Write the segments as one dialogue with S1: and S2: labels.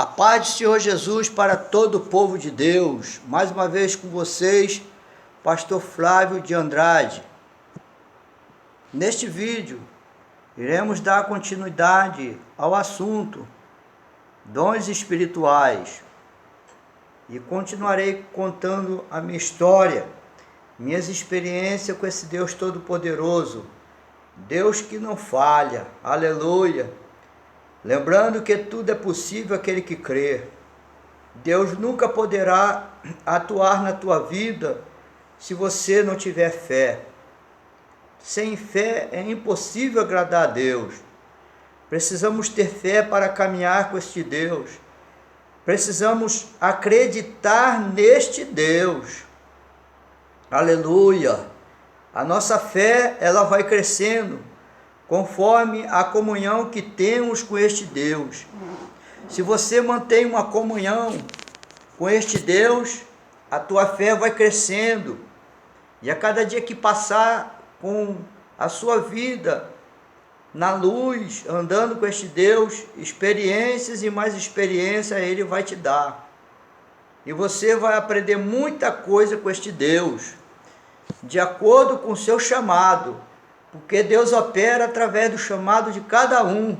S1: A paz do Senhor Jesus para todo o povo de Deus. Mais uma vez com vocês, Pastor Flávio de Andrade. Neste vídeo, iremos dar continuidade ao assunto dons espirituais. E continuarei contando a minha história, minhas experiências com esse Deus Todo-Poderoso. Deus que não falha. Aleluia. Lembrando que tudo é possível àquele que crê. Deus nunca poderá atuar na tua vida se você não tiver fé. Sem fé é impossível agradar a Deus. Precisamos ter fé para caminhar com este Deus. Precisamos acreditar neste Deus. Aleluia! A nossa fé, ela vai crescendo conforme a comunhão que temos com este Deus. Se você mantém uma comunhão com este Deus, a tua fé vai crescendo. E a cada dia que passar com a sua vida na luz, andando com este Deus, experiências e mais experiências Ele vai te dar. E você vai aprender muita coisa com este Deus, de acordo com o seu chamado. Porque Deus opera através do chamado de cada um.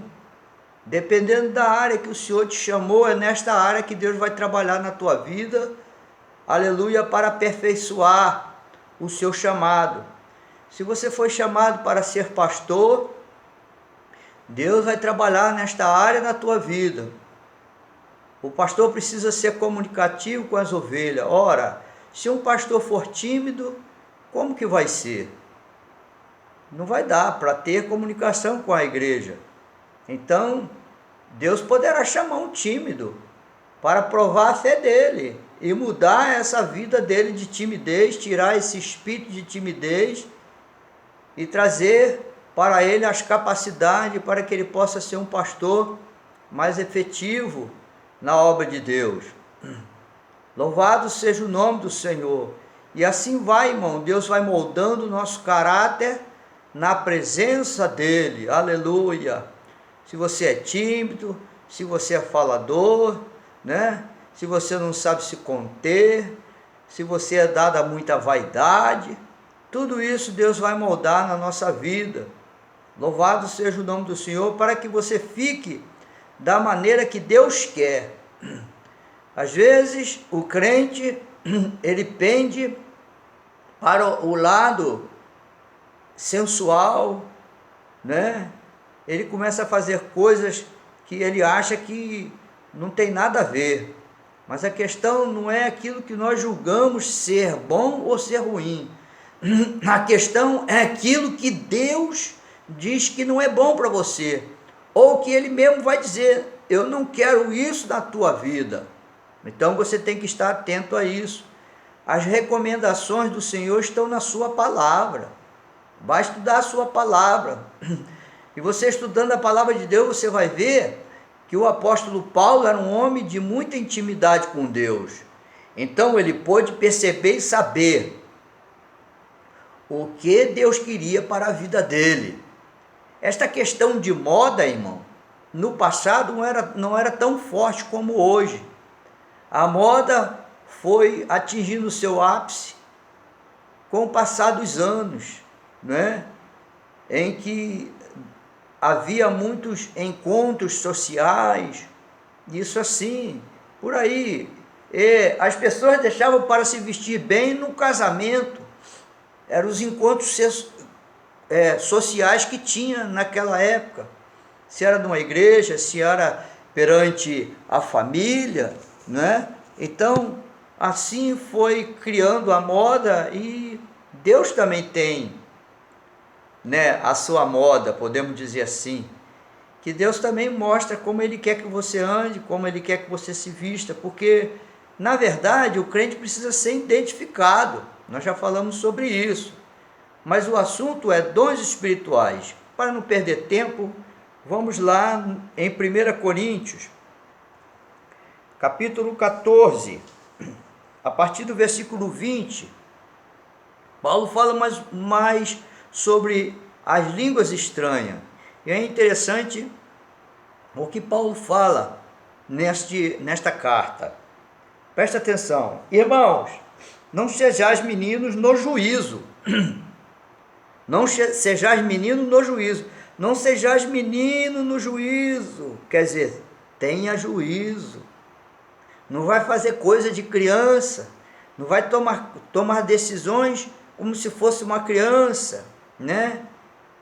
S1: Dependendo da área que o Senhor te chamou, é nesta área que Deus vai trabalhar na tua vida. Aleluia, para aperfeiçoar o seu chamado. Se você foi chamado para ser pastor, Deus vai trabalhar nesta área na tua vida. O pastor precisa ser comunicativo com as ovelhas. Ora, se um pastor for tímido, como que vai ser? Não vai dar para ter comunicação com a igreja. Então, Deus poderá chamar um tímido para provar a fé dele e mudar essa vida dele de timidez, tirar esse espírito de timidez e trazer para ele as capacidades para que ele possa ser um pastor mais efetivo na obra de Deus. Louvado seja o nome do Senhor. E assim vai, irmão, Deus vai moldando o nosso caráter na presença dele. Aleluia. Se você é tímido, se você é falador, né? Se você não sabe se conter, se você é dado a muita vaidade, tudo isso Deus vai moldar na nossa vida. Louvado seja o nome do Senhor, para que você fique da maneira que Deus quer. Às vezes o crente, ele pende para o lado sensual, né? Ele começa a fazer coisas que ele acha que não tem nada a ver. Mas a questão não é aquilo que nós julgamos ser bom ou ser ruim. A questão é aquilo que Deus diz que não é bom para você, ou que Ele mesmo vai dizer: eu não quero isso na tua vida. Então você tem que estar atento a isso. As recomendações do Senhor estão na sua palavra. Vai estudar a sua palavra. E você estudando a palavra de Deus, você vai ver que o apóstolo Paulo era um homem de muita intimidade com Deus. Então ele pôde perceber e saber o que Deus queria para a vida dele. Esta questão de moda, irmão, no passado não era tão forte como hoje. A moda foi atingindo o seu ápice com o passar dos anos, né? Em que havia muitos encontros sociais, isso assim, por aí. E as pessoas deixavam para se vestir bem no casamento. Eram os encontros sociais que tinha naquela época. Se era numa igreja, se era perante a família, né? Então, assim foi criando a moda, e Deus também tem, né, a sua moda, podemos dizer assim, que Deus também mostra como Ele quer que você ande, como Ele quer que você se vista, porque, na verdade, o crente precisa ser identificado. Nós já falamos sobre isso, mas o assunto é dons espirituais. Para não perder tempo, vamos lá em 1 Coríntios, capítulo 14, a partir do versículo 20, Paulo fala mais sobre as línguas estranhas. E é interessante o que Paulo fala nesta carta. Presta atenção. Irmãos, não sejais meninos no juízo. Não sejais menino no juízo. Não sejais menino no juízo. Quer dizer, tenha juízo. Não vai fazer coisa de criança. Não vai tomar decisões como se fosse uma criança, né?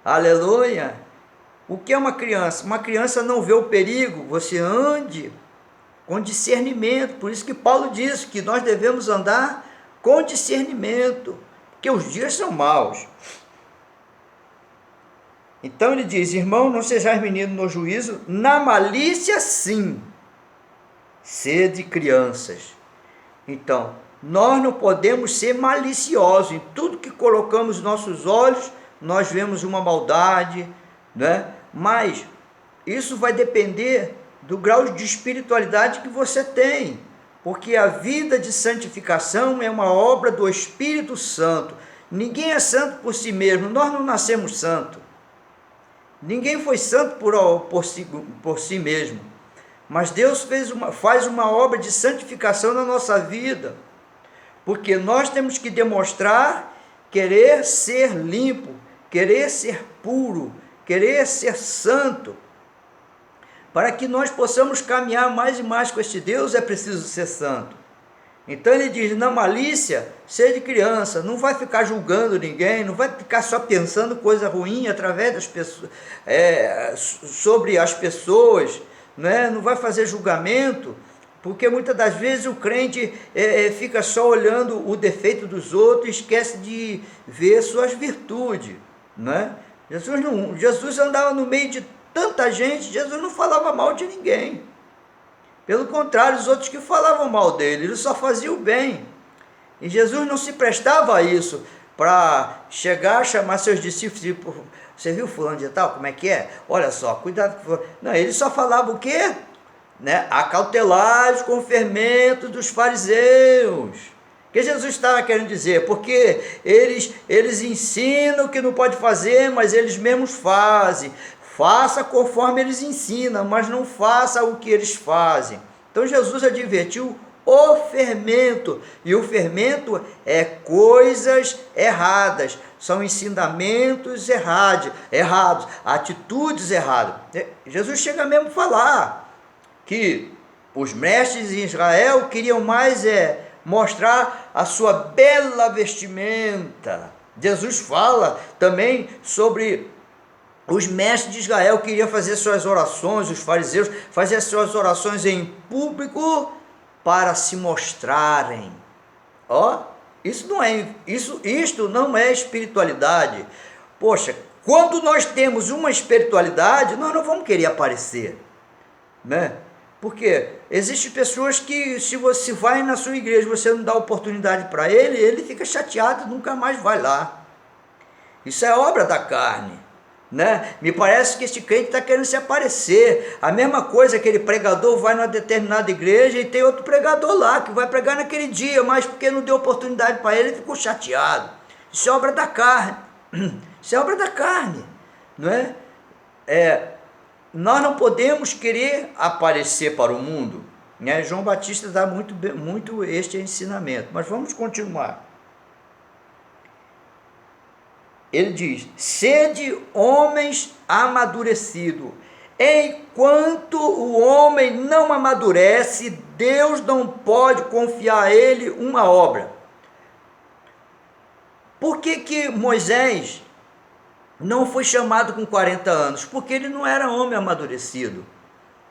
S1: Aleluia. O que é uma criança? Uma criança não vê o perigo. Você ande com discernimento. Por isso que Paulo diz que nós devemos andar com discernimento, porque os dias são maus. Então ele diz: irmão, não sejais menino no juízo, na malícia sim, sede crianças. Então, nós não podemos ser maliciosos. Em tudo que colocamos nossos olhos, nós vemos uma maldade, né? Mas isso vai depender do grau de espiritualidade que você tem, porque a vida de santificação é uma obra do Espírito Santo. Ninguém é santo por si mesmo, nós não nascemos santos. Ninguém foi santo por si mesmo, mas Deus faz uma obra de santificação na nossa vida, porque nós temos que demonstrar querer ser limpo, querer ser puro, querer ser santo. Para que nós possamos caminhar mais e mais com este Deus, é preciso ser santo. Então ele diz: na malícia, sede criança, não vai ficar julgando ninguém, não vai ficar só pensando coisa ruim através das pessoas, sobre as pessoas, né? Não vai fazer julgamento, porque muitas das vezes o crente fica só olhando o defeito dos outros e esquece de ver suas virtudes, né? Jesus andava no meio de tanta gente, Jesus não falava mal de ninguém. Pelo contrário, os outros que falavam mal dele, ele só fazia o bem. E Jesus não se prestava a isso, para chegar, chamar seus discípulos e dizer: você viu fulano de tal, como é que é? Olha só, cuidado com fulano. Não, ele só falava o quê? Né? Acautelai com o fermento dos fariseus. O que Jesus estava querendo dizer? Porque eles ensinam o que não pode fazer, mas eles mesmos fazem. Faça conforme eles ensinam, mas não faça o que eles fazem. Então Jesus advertiu o fermento, e o fermento é coisas erradas, são ensinamentos errados, atitudes erradas. Jesus chega mesmo a falar que os mestres em Israel queriam mais mostrar a sua bela vestimenta. Jesus fala também sobre os mestres de Israel, queriam fazer suas orações, os fariseus faziam suas orações em público para se mostrarem. Isto não é espiritualidade. Poxa, quando nós temos uma espiritualidade, nós não vamos querer aparecer, né? Porque existem pessoas que, se você vai na sua igreja, você não dá oportunidade para ele fica chateado e nunca mais vai lá. Isso é obra da carne, né? Me parece que este crente está querendo se aparecer. A mesma coisa, aquele pregador vai numa determinada igreja e tem outro pregador lá que vai pregar naquele dia, mas porque não deu oportunidade para ele ficou chateado. Isso é obra da carne. Isso é obra da carne, não é? Nós não podemos querer aparecer para o mundo, né? João Batista dá muito este ensinamento, mas vamos continuar. Ele diz: sede homens amadurecidos. Enquanto o homem não amadurece, Deus não pode confiar a ele uma obra. Por que Moisés não foi chamado com 40 anos? Porque ele não era homem amadurecido.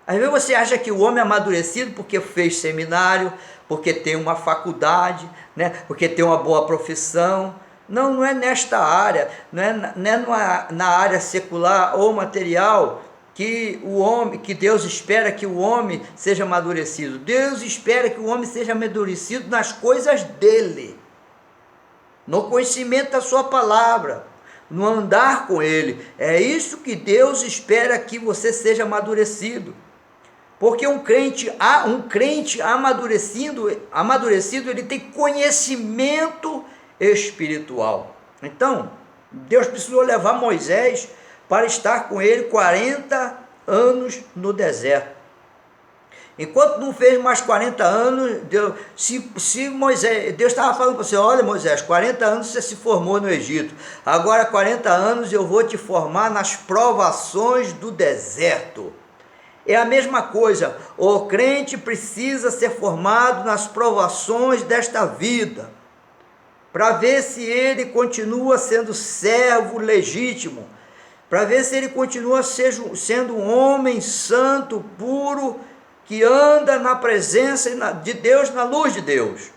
S1: Às vezes você acha que o homem é amadurecido porque fez seminário, porque tem uma faculdade, né? Porque tem uma boa profissão. Não, não é nesta área, não é na área secular ou material que Deus espera que o homem seja amadurecido. Deus espera que o homem seja amadurecido nas coisas dele, no conhecimento da sua palavra, no andar com ele. É isso que Deus espera, que você seja amadurecido. Porque um crente amadurecido, ele tem conhecimento espiritual. Então, Deus precisou levar Moisés para estar com ele 40 anos no deserto. Enquanto não fez mais 40 anos, se Moisés, Deus estava falando para você, olha Moisés, 40 anos você se formou no Egito, agora 40 anos eu vou te formar nas provações do deserto. É a mesma coisa, o crente precisa ser formado nas provações desta vida, para ver se ele continua sendo servo legítimo, para ver se ele continua sendo um homem santo, puro, que anda na presença de Deus, na luz de Deus.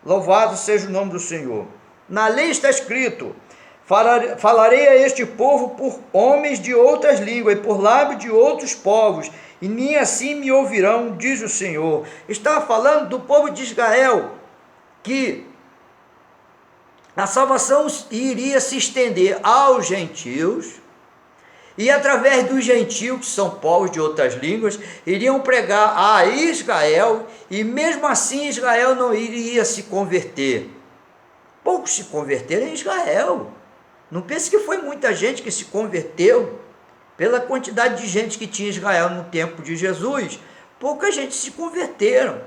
S1: Louvado seja o nome do Senhor. Na lei está escrito, falarei a este povo por homens de outras línguas e por lábios de outros povos, e nem assim me ouvirão, diz o Senhor. Estava falando do povo de Israel, que a salvação iria se estender aos gentios, e através dos gentios, que são povos de outras línguas, iriam pregar a Israel, e mesmo assim Israel não iria se converter. Poucos se converteram em Israel. Não pense que foi muita gente que se converteu. Pela quantidade de gente que tinha em Israel no tempo de Jesus, pouca gente se converteram.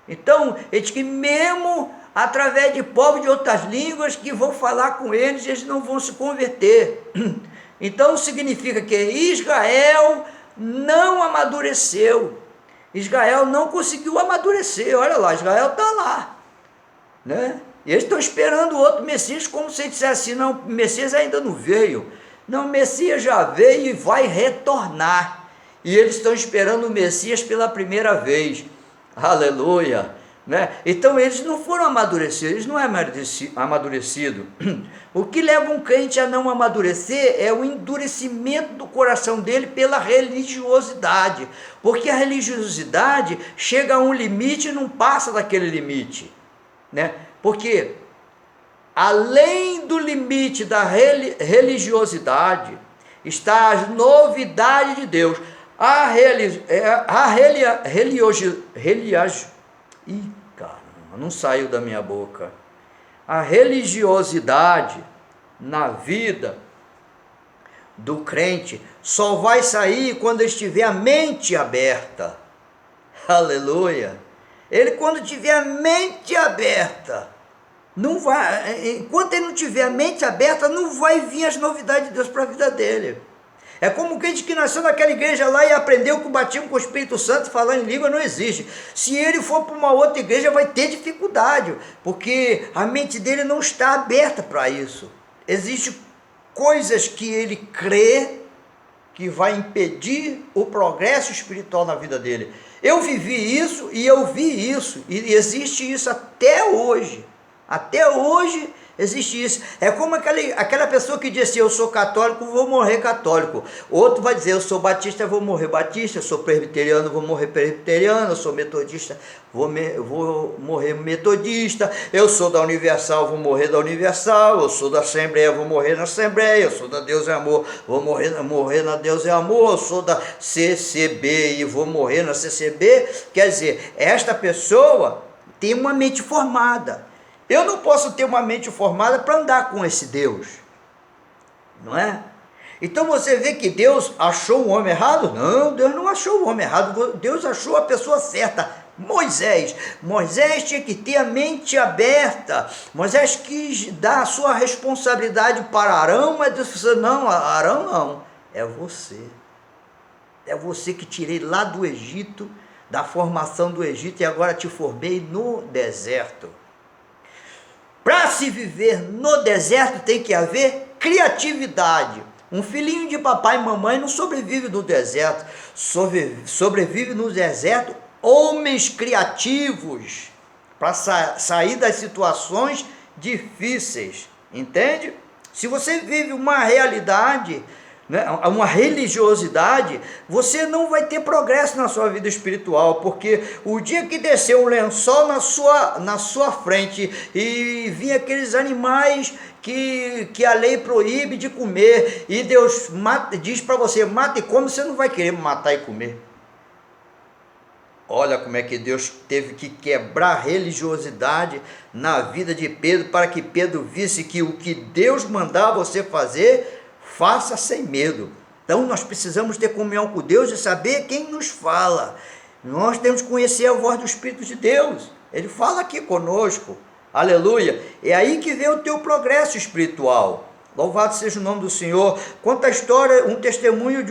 S1: Então, eles que mesmo através de povos de outras línguas que vão falar com eles, eles não vão se converter. Então significa que Israel não amadureceu. Israel não conseguiu amadurecer. Olha lá, Israel está lá, né? E eles estão esperando o outro Messias, como se dissesse assim, não, o Messias ainda não veio. Não, o Messias já veio e vai retornar. E eles estão esperando o Messias pela primeira vez. Aleluia! Né? Então eles não foram amadurecidos, eles não é amadurecido. O que leva um crente a não amadurecer é o endurecimento do coração dele pela religiosidade, porque a religiosidade chega a um limite e não passa daquele limite, né? Porque além do limite da religiosidade está a novidade de Deus, Ih, caramba, não saiu da minha boca. A religiosidade na vida do crente só vai sair quando ele tiver a mente aberta. Aleluia! Ele, quando tiver a mente aberta, não vai, enquanto ele não tiver a mente aberta, não vai vir as novidades de Deus para a vida dele. É como o crente que nasceu naquela igreja lá e aprendeu que o batismo com o Espírito Santo e falar em língua não existe. Se ele for para uma outra igreja, vai ter dificuldade, porque a mente dele não está aberta para isso. Existem coisas que ele crê que vai impedir o progresso espiritual na vida dele. Eu vivi isso e eu vi isso, e existe isso até hoje. Até hoje existe isso. É como aquela pessoa que diz assim, eu sou católico, vou morrer católico. Outro vai dizer, eu sou batista, vou morrer batista. Eu sou presbiteriano, vou morrer presbiteriano. Eu sou metodista, vou morrer metodista. Eu sou da Universal, vou morrer da Universal. Eu sou da Assembleia, vou morrer na Assembleia. Eu sou da Deus é Amor, vou morrer na Deus é Amor. Eu sou da CCB e vou morrer na CCB. Quer dizer, esta pessoa tem uma mente formada. Eu não posso ter uma mente formada para andar com esse Deus, não é? Então você vê que Deus achou o homem errado? Não, Deus não achou o homem errado, Deus achou a pessoa certa, Moisés. Moisés tinha que ter a mente aberta. Moisés quis dar a sua responsabilidade para Arão, mas Deus disse, não, Arão não, é você. É você que tirei lá do Egito, da formação do Egito, e agora te formei no deserto. Para se viver no deserto tem que haver criatividade. Um filhinho de papai e mamãe não sobrevive no deserto. Sobrevive no deserto homens criativos para sair das situações difíceis. Entende? Se você vive uma realidade, né, uma religiosidade, você não vai ter progresso na sua vida espiritual, porque o dia que descer um lençol na sua frente e vir aqueles animais que a lei proíbe de comer, e Deus diz para você, mata e come, você não vai querer matar e comer. Olha como é que Deus teve que quebrar a religiosidade na vida de Pedro, para que Pedro visse que o que Deus mandar você fazer, faça sem medo. Então nós precisamos ter comunhão com Deus e saber quem nos fala. Nós temos que conhecer a voz do Espírito de Deus. Ele fala aqui conosco. Aleluia. É aí que vem o teu progresso espiritual. Louvado seja o nome do Senhor. Conta a história, um testemunho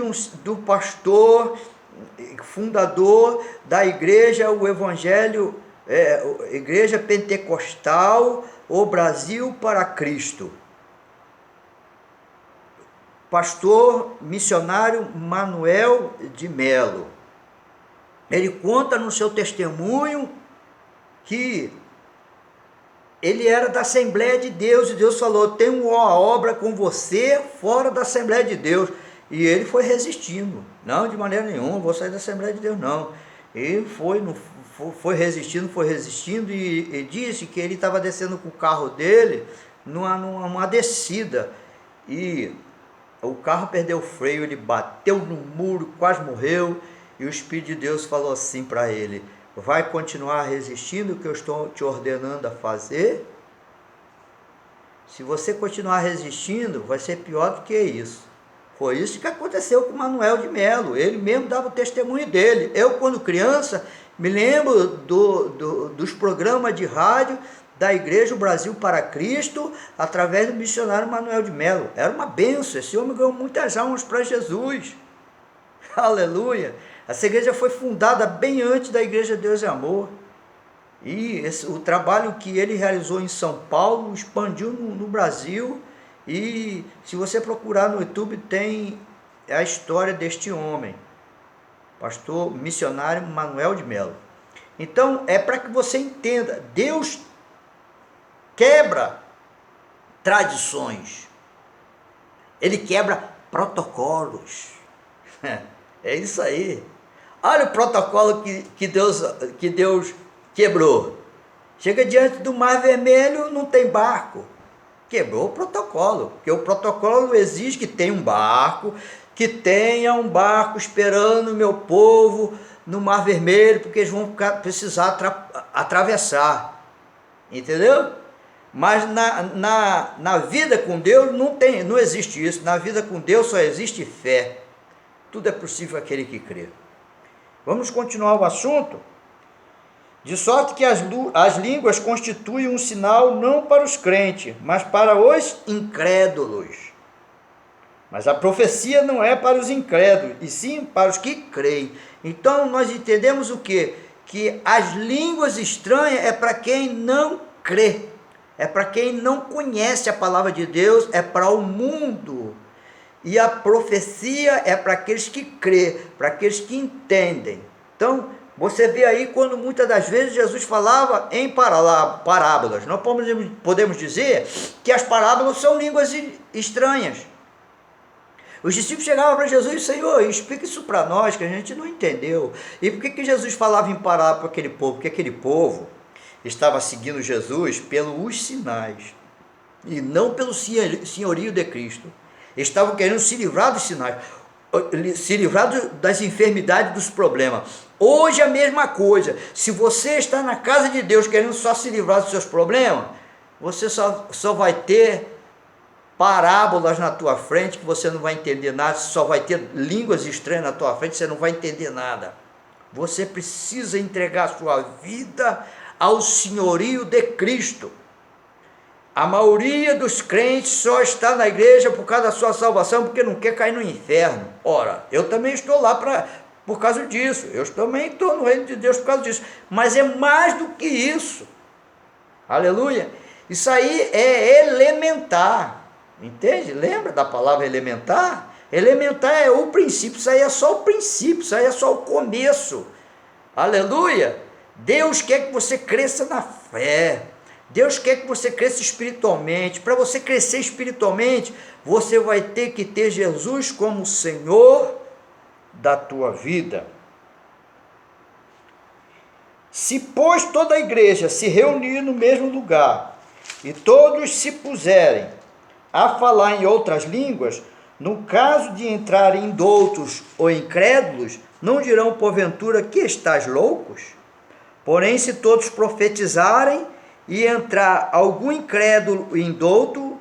S1: do pastor, fundador da igreja, o Evangelho, Igreja Pentecostal, o Brasil para Cristo. Pastor missionário Manuel de Melo. Ele conta no seu testemunho que ele era da Assembleia de Deus, e Deus falou: tem uma obra com você fora da Assembleia de Deus. E ele foi resistindo. Não, de maneira nenhuma, vou sair da Assembleia de Deus, não. Ele foi resistindo e disse que ele estava descendo com o carro dele numa descida. E o carro perdeu o freio, ele bateu no muro, quase morreu. E o Espírito de Deus falou assim para ele: vai continuar resistindo o que eu estou te ordenando a fazer? Se você continuar resistindo, vai ser pior do que isso. Foi isso que aconteceu com Manuel de Melo. Ele mesmo dava o testemunho dele. Eu, quando criança, me lembro dos programas de rádio da Igreja Brasil para Cristo, através do missionário Manuel de Melo. Era uma bênção. Esse homem ganhou muitas almas para Jesus. Aleluia! Essa igreja foi fundada bem antes da Igreja Deus e Amor. E o trabalho que ele realizou em São Paulo expandiu no Brasil. E se você procurar no YouTube, tem a história deste homem, pastor missionário Manuel de Melo. Então, é para que você entenda, Deus quebra tradições. Ele quebra protocolos. É isso aí. Olha o protocolo que Deus quebrou. Chega diante do Mar Vermelho, não tem barco. Quebrou o protocolo, porque o protocolo exige que tenha um barco, esperando o meu povo no Mar Vermelho, porque eles vão precisar atravessar. Entendeu? Mas na vida com Deus não existe isso. Na vida com Deus só existe fé. Tudo é possível àquele que crê. Vamos continuar o assunto? De sorte que as línguas constituem um sinal não para os crentes, mas para os incrédulos. Mas a profecia não é para os incrédulos, e sim para os que creem. Então nós entendemos o quê? Que as línguas estranhas é para quem não crê, é para quem não conhece a palavra de Deus, é para o mundo. E a profecia é para aqueles que crê, para aqueles que entendem. Então, você vê aí quando muitas das vezes Jesus falava em parábolas. Nós podemos dizer que as parábolas são línguas estranhas. Os discípulos chegavam para Jesus e: Senhor, explica isso para nós, que a gente não entendeu. E por que Jesus falava em parábola para aquele povo? Porque aquele povo estava seguindo Jesus pelos sinais e não pelo senhorio de Cristo. Estavam querendo se livrar dos sinais, se livrar das enfermidades, dos problemas. Hoje é a mesma coisa. Se você está na casa de Deus querendo só se livrar dos seus problemas, você só vai ter parábolas na tua frente que você não vai entender nada, só vai ter línguas estranhas na tua frente, você não vai entender nada. Você precisa entregar a sua vida ao senhorio de Cristo. A maioria dos crentes só está na igreja por causa da sua salvação, porque não quer cair no inferno. Ora, eu também estou lá por causa disso. Eu também estou no reino de Deus por causa disso. Mas é mais do que isso. Aleluia. Isso aí é elementar. Entende? Lembra da palavra elementar? Elementar é o princípio. Isso aí é só o princípio. Isso aí é só o começo. Aleluia. Deus quer que você cresça na fé. Deus quer que você cresça espiritualmente. Para você crescer espiritualmente, você vai ter que ter Jesus como Senhor da tua vida. Se, pois, toda a igreja se reunir no mesmo lugar e todos se puserem a falar em outras línguas, no caso de entrarem doutos ou incrédulos, não dirão porventura que estás loucos? Porém, se todos profetizarem e entrar algum incrédulo e indouto,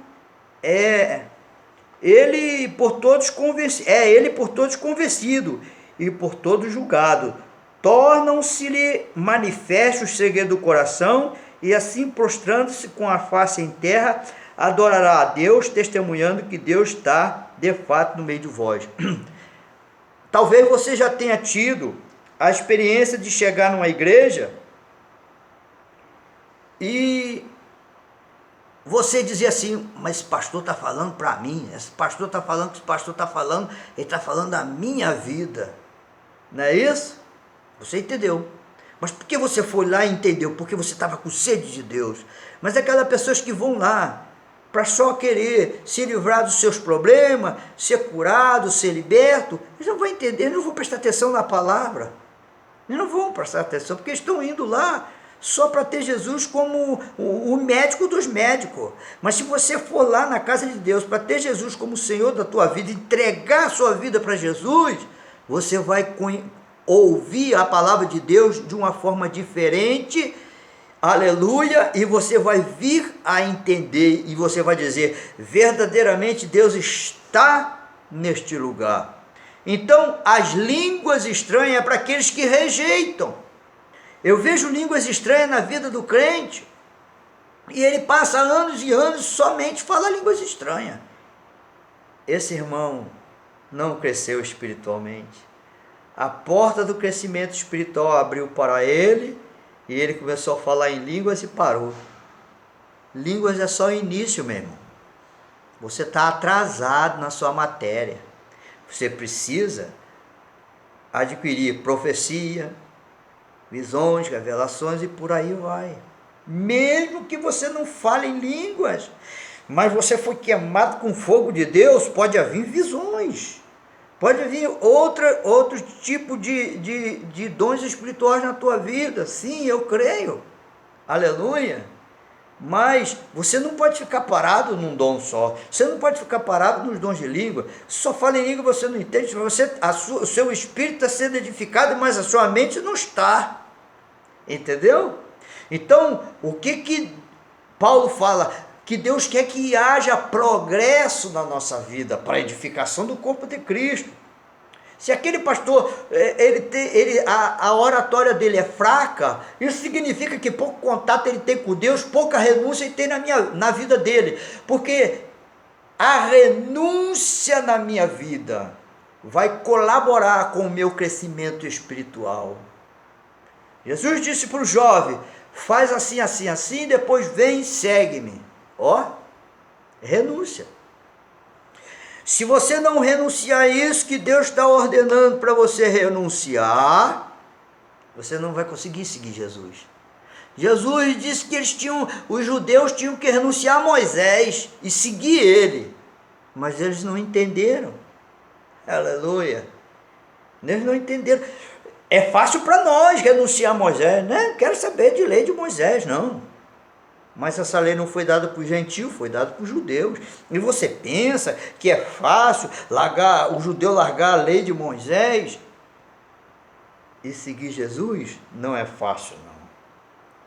S1: ele por todos convencido e por todos julgado. tornam-se-lhe manifestos os segredos do coração, e assim, prostrando-se com a face em terra, adorará a Deus, testemunhando que Deus está de fato no meio de vós. Talvez você já tenha tido a experiência de chegar numa igreja e você dizer assim: mas esse pastor está falando para mim, esse pastor está falando, esse pastor está falando, ele está falando da minha vida, não é isso? Você entendeu. Mas por que você foi lá e entendeu? Porque você estava com sede de Deus. Mas aquelas pessoas que vão lá para só querer se livrar dos seus problemas, ser curado, ser liberto, eles não vão entender, eles não vão prestar atenção na palavra. Eles não vão prestar atenção, porque eles estão indo lá só para ter Jesus como o médico dos médicos. Mas se você for lá na casa de Deus para ter Jesus como o Senhor da tua vida, entregar a sua vida para Jesus, você vai ouvir a palavra de Deus de uma forma diferente, aleluia, e você vai vir a entender, e você vai dizer: verdadeiramente Deus está neste lugar. Então, as línguas estranhas é para aqueles que rejeitam. Eu vejo línguas estranhas na vida do crente, e ele passa anos e anos somente fala línguas estranhas. Esse irmão não cresceu espiritualmente. A porta do crescimento espiritual abriu para ele, e ele começou a falar em línguas e parou. Línguas é só o início, meu irmão. Você está atrasado na sua matéria. Você precisa adquirir profecia, visões, revelações e por aí vai. Mesmo que você não fale em línguas, mas você foi queimado com fogo de Deus, pode haver visões. Pode vir outro tipo de dons espirituais na tua vida. Sim, eu creio. Aleluia. Mas você não pode ficar parado num dom só. Você não pode ficar parado nos dons de língua. Só fala em língua, você não entende. O seu espírito está sendo edificado, mas a sua mente não está. Entendeu? Então, o que Paulo fala? Que Deus quer que haja progresso na nossa vida, para a edificação do corpo de Cristo. Se aquele pastor, a oratória dele é fraca, isso significa que pouco contato ele tem com Deus, pouca renúncia ele tem na vida dele. Porque a renúncia na minha vida vai colaborar com o meu crescimento espiritual. Jesus disse para o jovem: faz assim, assim, assim, depois vem e segue-me. Ó, renúncia. Se você não renunciar a isso que Deus está ordenando para você renunciar, você não vai conseguir seguir Jesus. Jesus disse que os judeus tinham que renunciar a Moisés e seguir ele, mas eles não entenderam. Aleluia. Eles não entenderam. É fácil para nós renunciar a Moisés, né? Não quero saber de lei de Moisés, não. Mas essa lei não foi dada para os gentios, foi dada para os judeus. E você pensa que é fácil o judeu largar a lei de Moisés e seguir Jesus? Não é fácil, não.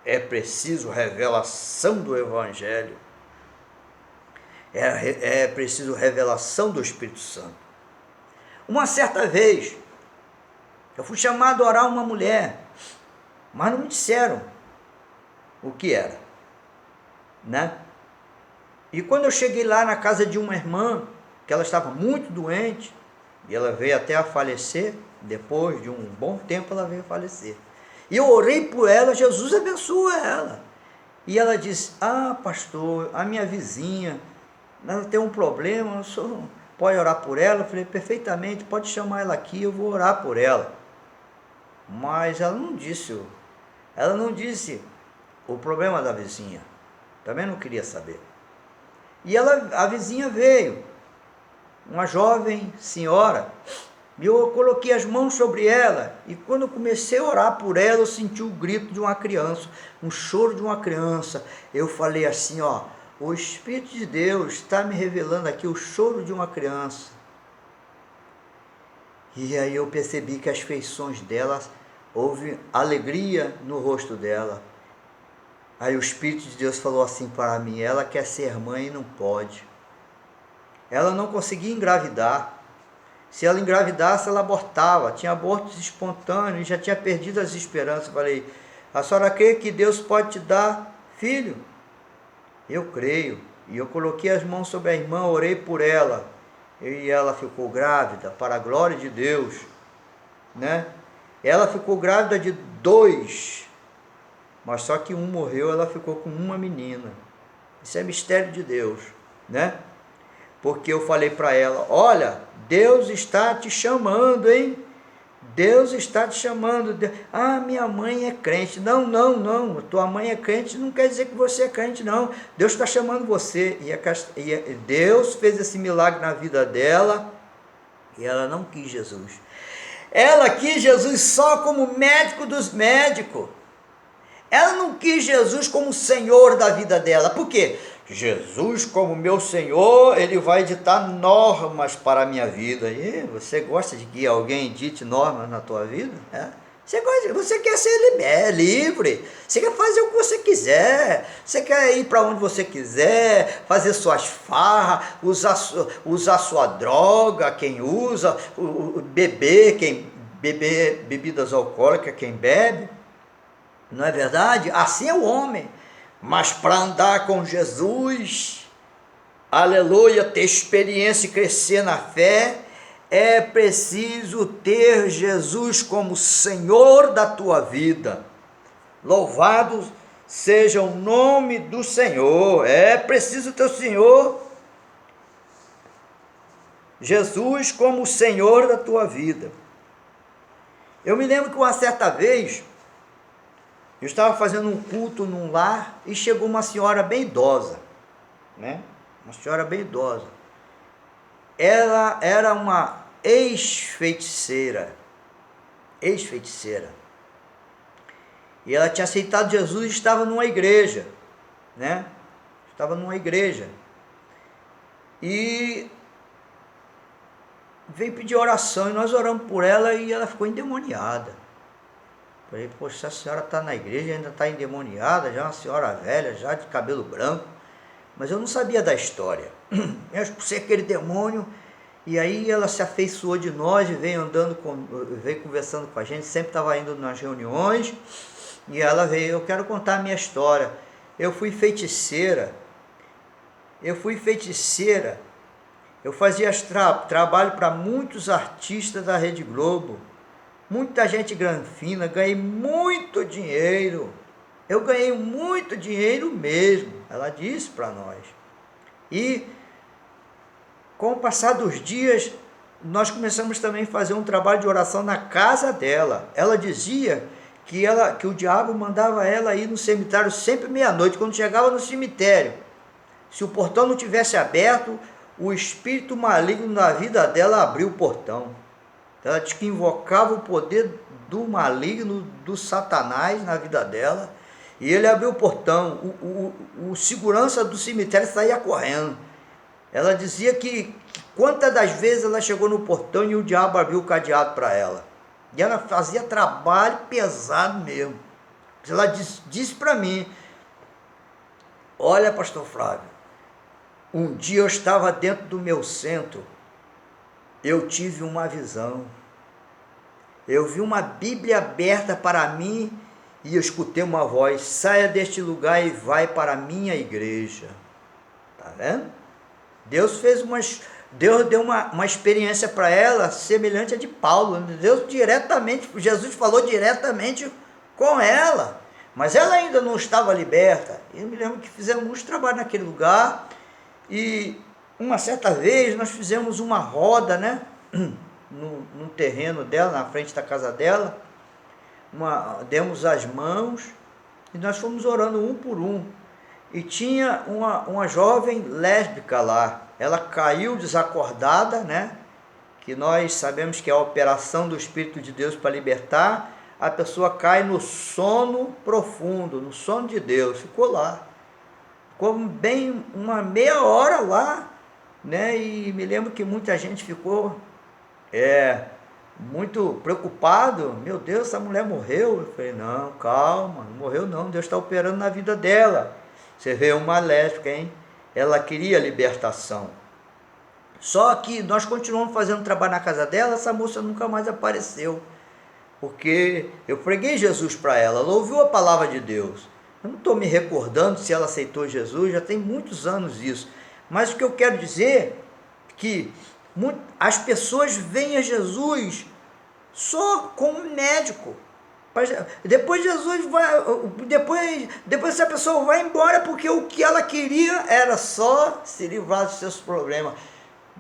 S1: É preciso revelação do Evangelho. É preciso revelação do Espírito Santo. Uma certa vez, eu fui chamado a orar uma mulher, mas não me disseram o que era. Né? E quando eu cheguei lá na casa de uma irmã, que ela estava muito doente, e ela veio até a falecer, depois de um bom tempo ela veio a falecer. E eu orei por ela, Jesus abençoa ela. E ela disse: ah, pastor, a minha vizinha, ela tem um problema, o senhor pode orar por ela? Eu falei: perfeitamente, pode chamar ela aqui, eu vou orar por ela. Mas ela não disse o problema da vizinha. Também não queria saber. E a vizinha veio, uma jovem senhora, e eu coloquei as mãos sobre ela, e quando eu comecei a orar por ela, eu senti o grito de uma criança, um choro de uma criança. Eu falei assim: ó, o Espírito de Deus está me revelando aqui o choro de uma criança. E aí eu percebi que as feições dela, houve alegria no rosto dela. Aí o Espírito de Deus falou assim para mim: ela quer ser mãe e não pode. Ela não conseguia engravidar. Se ela engravidasse, ela abortava. Tinha abortos espontâneos, já tinha perdido as esperanças. Eu falei, a senhora crê que Deus pode te dar filho? Eu creio. E eu coloquei as mãos sobre a irmã, orei por ela. E ela ficou grávida, para a glória de Deus, né? Ela ficou grávida de 2, mas só que um morreu, ela ficou com uma menina. Isso é mistério de Deus, né? Porque eu falei para ela, olha, Deus está te chamando, hein? Deus está te chamando. Ah, minha mãe é crente. Não, não, não. Tua mãe é crente não quer dizer que você é crente, não. Deus está chamando você. E Deus fez esse milagre na vida dela e ela não quis Jesus. Ela quis Jesus só como médico dos médicos. Ela não quis Jesus como Senhor da vida dela. Por quê? Jesus como meu Senhor, Ele vai ditar normas para a minha vida. E você gosta de que alguém dite normas na tua vida? É? Você quer ser livre, você quer fazer o que você quiser, você quer ir para onde você quiser, fazer suas farras, usar sua droga, quem usa, beber bebidas alcoólicas, quem bebe. Não é verdade? Assim é o homem. Mas para andar com Jesus, aleluia, ter experiência e crescer na fé, é preciso ter Jesus como Senhor da tua vida. Louvado seja o nome do Senhor. É preciso ter o Senhor Jesus como Senhor da tua vida. Eu me lembro que uma certa vez eu estava fazendo um culto num lar e chegou uma senhora bem idosa, né? Uma senhora bem idosa. Ela era uma ex-feiticeira. E ela tinha aceitado Jesus e estava numa igreja, né? Estava numa igreja. E veio pedir oração e nós oramos por ela e ela ficou endemoniada. Falei, poxa, a senhora está na igreja e ainda está endemoniada, já é uma senhora velha, já de cabelo branco. Mas eu não sabia da história. Eu acho que por ser aquele demônio. E aí ela se afeiçoou de nós e veio veio conversando com a gente, sempre estava indo nas reuniões. E ela veio, eu quero contar a minha história. Eu fui feiticeira. Eu fazia trabalho para muitos artistas da Rede Globo. Muita gente granfina, ganhei muito dinheiro. Eu ganhei muito dinheiro mesmo, ela disse para nós. E com o passar dos dias, nós começamos também a fazer um trabalho de oração na casa dela. Ela dizia que o diabo mandava ela ir no cemitério sempre meia-noite. Quando chegava no cemitério, se o portão não tivesse aberto, o espírito maligno na vida dela abriu o portão. Ela disse que invocava o poder do maligno, do Satanás na vida dela, e ele abriu o portão. O segurança do cemitério saía correndo. Ela dizia que quantas das vezes ela chegou no portão e o diabo abriu o cadeado para ela. E ela fazia trabalho pesado mesmo. Ela disse para mim, olha, pastor Flávio, um dia eu estava dentro do meu centro, eu tive uma visão. Eu vi uma Bíblia aberta para mim e eu escutei uma voz, saia deste lugar e vai para a minha igreja. Tá vendo? Deus deu uma experiência para ela semelhante à de Paulo. Jesus falou diretamente com ela, mas ela ainda não estava liberta. Eu me lembro que fizemos muitos trabalhos naquele lugar e uma certa vez nós fizemos uma roda, né? No terreno dela, na frente da casa dela, demos as mãos e nós fomos orando um por um. E tinha uma jovem lésbica lá, ela caiu desacordada, né? Que nós sabemos que é a operação do Espírito de Deus para libertar. A pessoa cai no sono profundo, no sono de Deus, ficou lá. Ficou bem uma meia hora lá, né? E me lembro que muita gente ficou muito preocupado. Meu Deus, essa mulher morreu. Eu falei, não, calma, não morreu não, Deus está operando na vida dela. Você vê uma lésbica, hein? Ela queria libertação. Só que nós continuamos fazendo trabalho na casa dela, essa moça nunca mais apareceu. Porque eu preguei Jesus para ela, ela ouviu a palavra de Deus. Eu não estou me recordando se ela aceitou Jesus, já tem muitos anos isso. Mas o que eu quero dizer é que as pessoas veem a Jesus só como médico. Depois Jesus vai, depois essa pessoa vai embora porque o que ela queria era só se livrar dos seus problemas.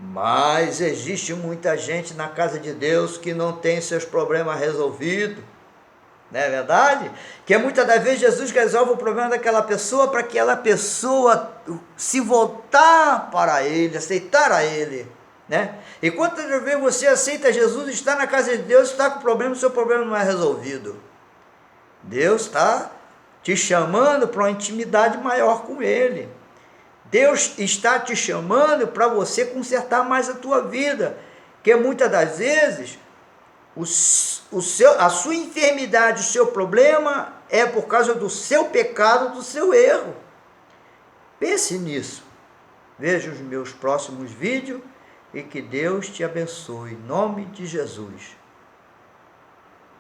S1: Mas existe muita gente na casa de Deus que não tem seus problemas resolvidos, não é verdade? Que muitas das vezes Jesus resolve o problema daquela pessoa para que aquela pessoa se voltar para Ele, aceitar a Ele, né? E quantas vezes você aceita Jesus, está na casa de Deus, está com problema, o seu problema não é resolvido. Deus está te chamando para uma intimidade maior com Ele. Deus está te chamando para você consertar mais a tua vida, que muitas das vezes a sua enfermidade, o seu problema é por causa do seu pecado, do seu erro. Pense nisso. Veja os meus próximos vídeos e que Deus te abençoe. Em nome de Jesus.